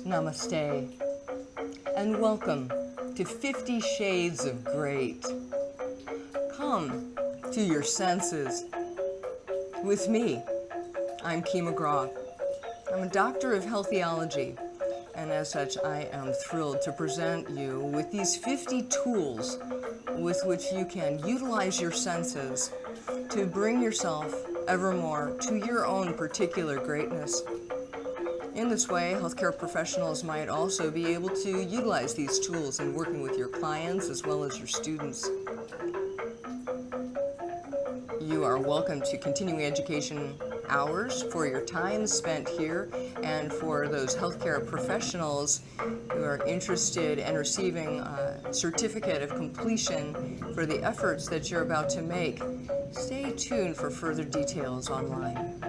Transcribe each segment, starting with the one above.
Namaste, and welcome to 50 Shades of Great. Come to your senses with me. I'm Kee McGraw. I'm a doctor of health theology, and as such, I am thrilled to present you with these 50 tools with which you can utilize your senses to bring yourself evermore to your own particular greatness. In this way, healthcare professionals might also be able to utilize these tools in working with your clients as well as your students. You are welcome to continuing education hours for your time spent here, and for those healthcare professionals who are interested in receiving a certificate of completion for the efforts that you're about to make, stay tuned for further details online.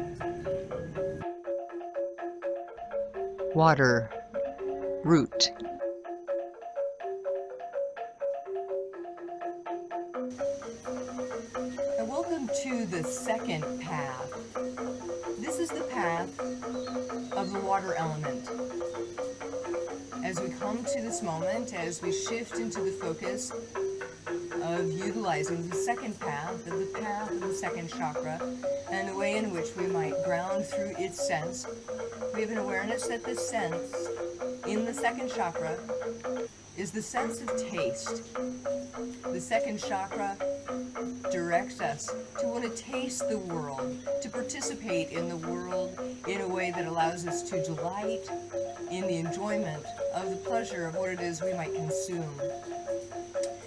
Water, root. And welcome to the second path. This is the path of the water element. As we come to this moment, as we shift into the focus of utilizing the second path, the path of the second chakra, and the way in which we might ground through its sense, we have an awareness that this sense in the second chakra is the sense of taste. The second chakra directs us to want to taste the world, to participate in the world in a way that allows us to delight in the enjoyment of the pleasure of what it is we might consume.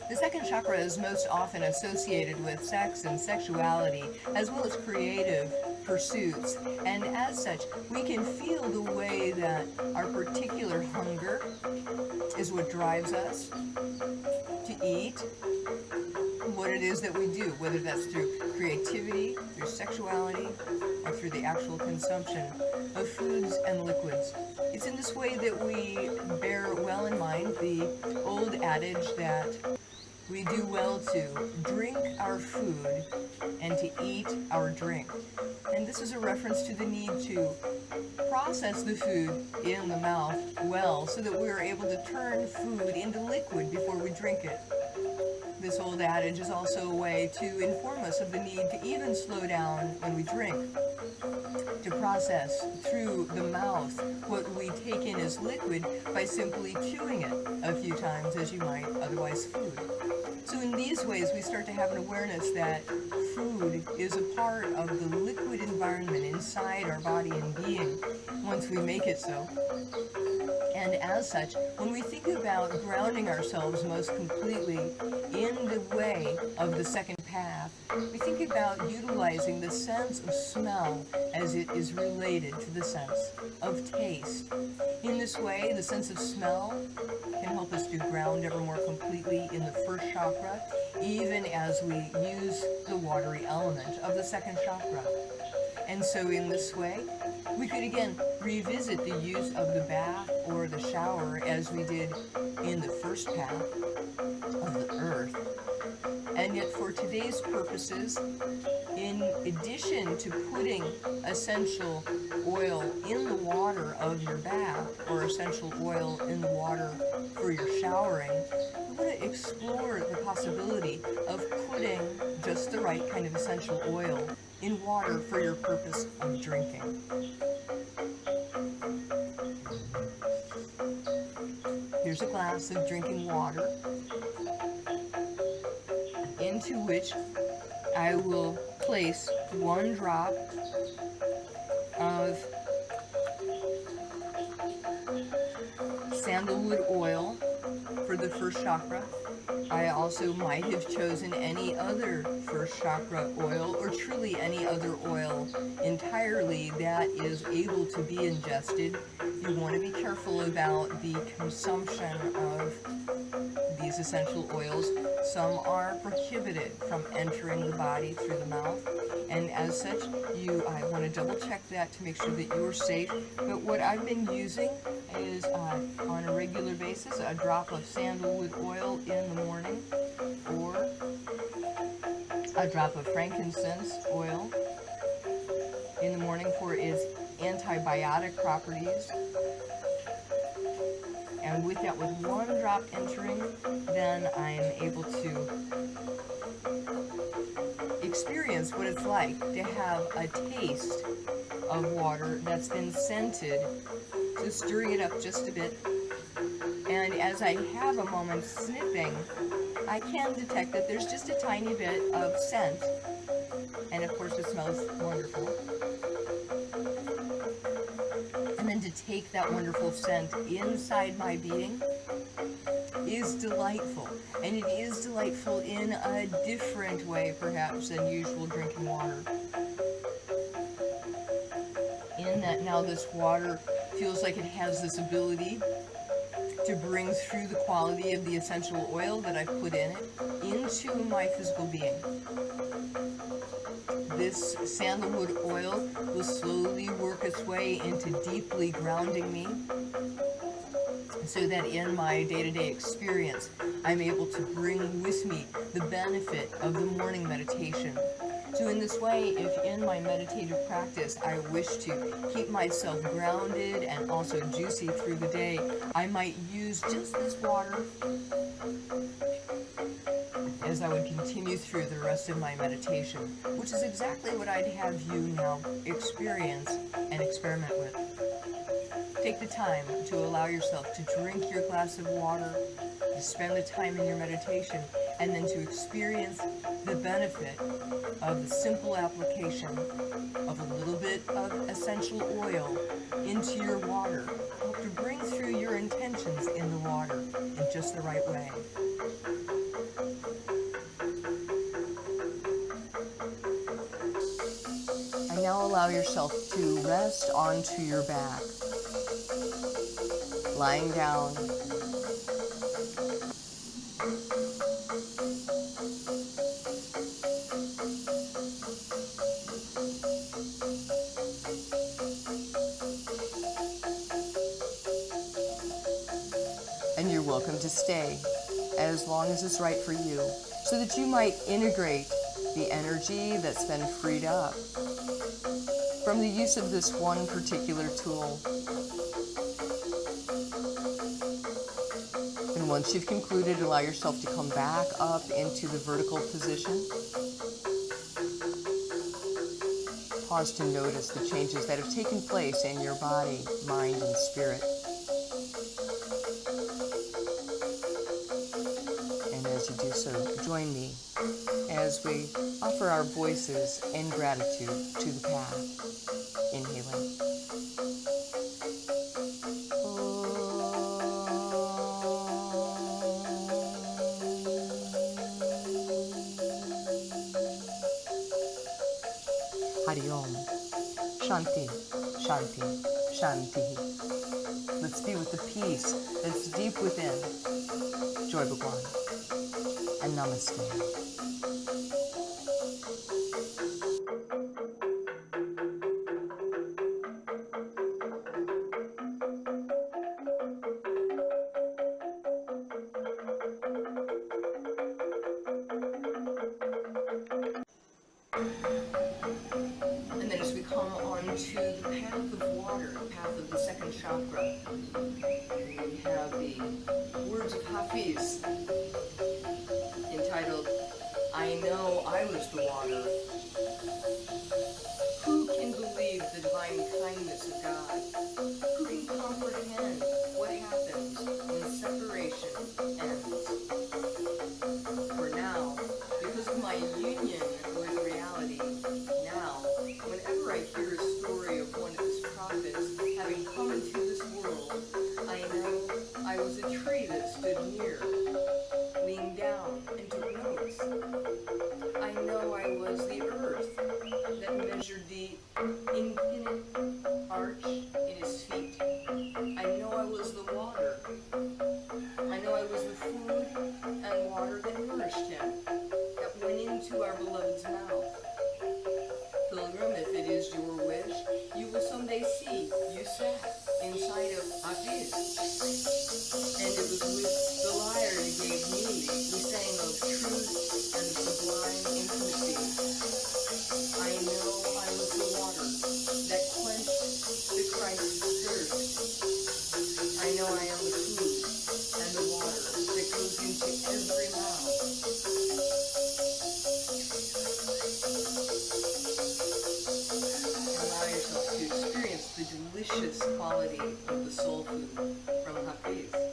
The second chakra is most often associated with sex and sexuality, as well as creative pursuits, and as such, we can feel the way that our particular hunger is what drives us to eat what it is that we do, whether that's through creativity, through sexuality, or through the actual consumption of foods and liquids. It's in this way that we bear well in mind the old adage that we do well to drink our food and to eat our drink. And this is a reference to the need to process the food in the mouth well so that we're able to turn food into liquid before we drink it. This old adage is also a way to inform us of the need to even slow down when we drink, to process through the mouth what we take in as liquid by simply chewing it a few times as you might otherwise food. So in these ways, we start to have an awareness that food is a part of the liquid environment inside our body and being once we make it so. And as such, when we think about grounding ourselves most completely in the way of the second path, we think about utilizing the sense of smell as it is related to the sense of taste. In this way, the sense of smell can help us to ground ever more completely in the first chakra, even as we use the watery element of the second chakra. And so in this way, we could again revisit the use of the bath or the shower as we did in the first path of the earth. And yet for today's purposes, in addition to putting essential oil in the water of your bath or essential oil in the water for your showering, we want to explore the possibility of putting just the right kind of essential oil in water for your purpose of drinking. Here's a glass of drinking water into which I will place 1 drop of sandalwood oil for the first chakra. I also might have chosen any other first chakra oil, or truly any other oil entirely that is able to be ingested. You want to be careful about the consumption of these essential oils. Some are prohibited from entering the body through the mouth, and as such, I want to double check that to make sure that you are safe. But what I've been using is on a regular basis a drop of sandalwood oil in the morning, or a drop of frankincense oil in the morning for its antibiotic properties. And with that, with one drop entering, then I'm able to experience what it's like to have a taste of water that's been scented, so stirring it up just a bit. And as I have a moment sniffing, I can detect that there's just a tiny bit of scent. And of course it smells wonderful. And then to take that wonderful scent inside my being is delightful. And it is delightful in a different way, perhaps, than usual drinking water. In that now this water feels like it has this ability to bring through the quality of the essential oil that I've put in it into my physical being. This sandalwood oil will slowly work its way into deeply grounding me, so that in my day-to-day experience, I'm able to bring with me the benefit of the morning meditation. So in this way, if in my meditative practice I wish to keep myself grounded and also juicy through the day, I might use just this water as I would continue through the rest of my meditation, which is exactly what I'd have you now experience and experiment with. Take the time to allow yourself to drink your glass of water, to spend the time in your meditation, and then to experience the benefit of the simple application of a little bit of essential oil into your water, to bring through your intentions in the water in just the right way. And now allow yourself to rest onto your back, lying down. And you're welcome to stay as long as it's right for you, so that you might integrate the energy that's been freed up from the use of this one particular tool. And once you've concluded, allow yourself to come back up into the vertical position. Pause to notice the changes that have taken place in your body, mind, and spirit. And as you do so, join me as we offer our voices in gratitude to the path. Inhaling. Hari Om. Shanti, Shanti, Shanti. Let's be with the peace that's deep within. Joy Bhagwan. And Namaste. And then as we come on to the path of water, the path of the second chakra, we have the words of Hafiz entitled, I know I was the water. Who can believe the divine kindness of God? Who can comprehend what happens when separation ends? For now, because of my union with reality, now, whenever I hear a story of one of his prophets having come into this world, I know I was a tree that stood near, leaned down and took notes. I know I was the earth that measured the infinite arch in his feet. I know I was the water. I know I was the food and water that nourished him, that went into our beloved's mouth. Pilgrim, if it is your wish, you will someday see you sat inside of Hafiz. And it was with the lyre you gave me we sang of truth and sublime intimacy. I know I was the water that quenched delicious quality of the soul food from Hafiz.